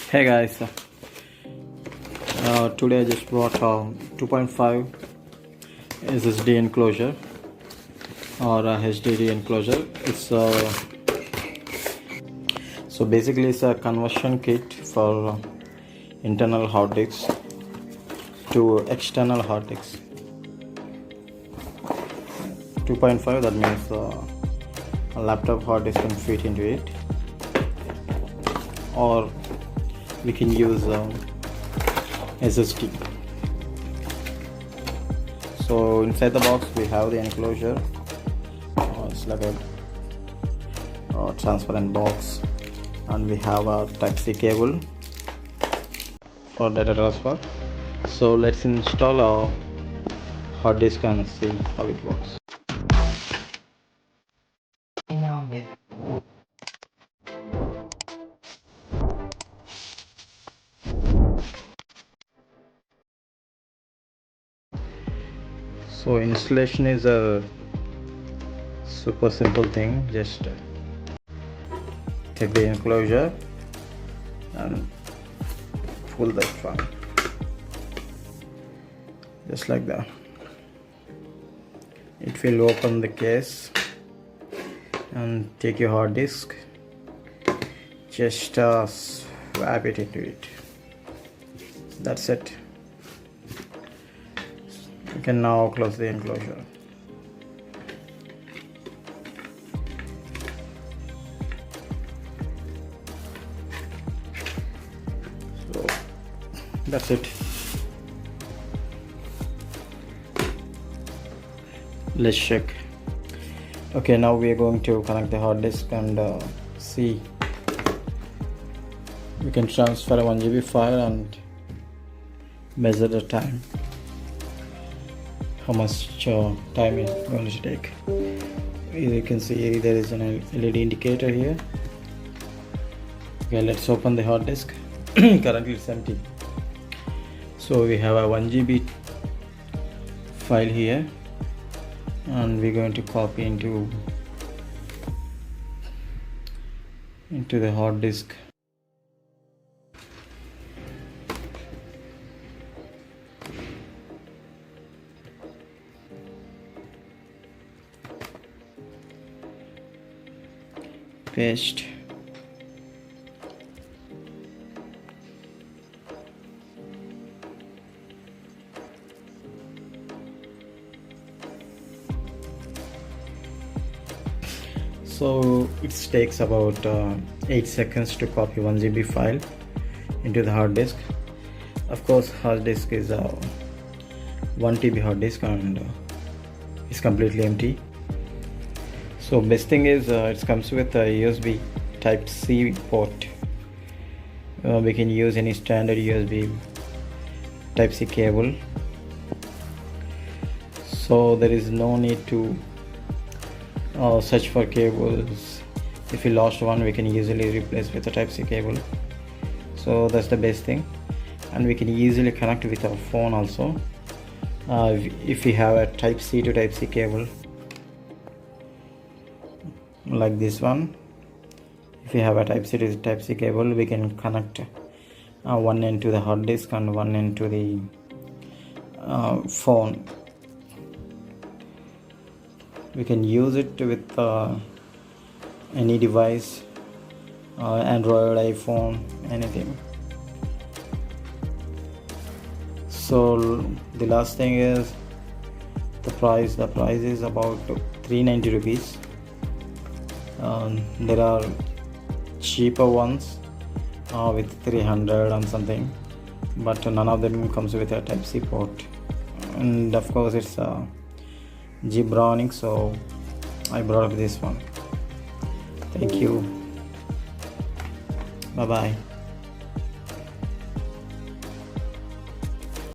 Hey guys, today I just brought a 2.5 SSD enclosure or a HDD enclosure. It's so basically it's a conversion kit for internal hard disks to external hard disks. 2.5, that means a laptop hard disk can fit into it, or we can use SSD. So inside the box we have the enclosure. It's like a transparent box, and we have a Type-C cable for data transfer. So let's install our hard disk and see how it works. So installation is a super simple thing. Just take the enclosure and pull that one, just like that. It will open the case and take your hard disk. Just swap it into it. That's it. You can now close the enclosure. So that's it. Let's check. Okay, now we are going to connect the hard disk and see. We can transfer a 1 GB file and measure the time, how much time is going to take. You can see there is an LED indicator here. Okay, let's open the hard disk. Currently it's empty. So we have a 1 GB file here, and we're going to copy into the hard disk. Paste. So it takes about 8 seconds to copy 1 GB file into the hard disk. Of course, hard disk is a 1 TB hard disk, and it's completely empty. So best thing is it comes with a USB Type-C port. We can use any standard USB Type-C cable. So there is no need to search for cables. If we lost one, we can easily replace with a Type-C cable. So that's the best thing, and we can easily connect with our phone also. If we have a Type-C to Type-C cable like this one, if we have a Type-C to Type-C cable, we can connect one end to the hard disk and one end to the phone. We can use it with any device, Android, iPhone, anything. So the last thing is the price. The price is about 390 rupees. There are cheaper ones with 300 and something, but none of them comes with a Type-C port. And of course it's Zebronics, so I brought up this one. Thank you. Bye bye.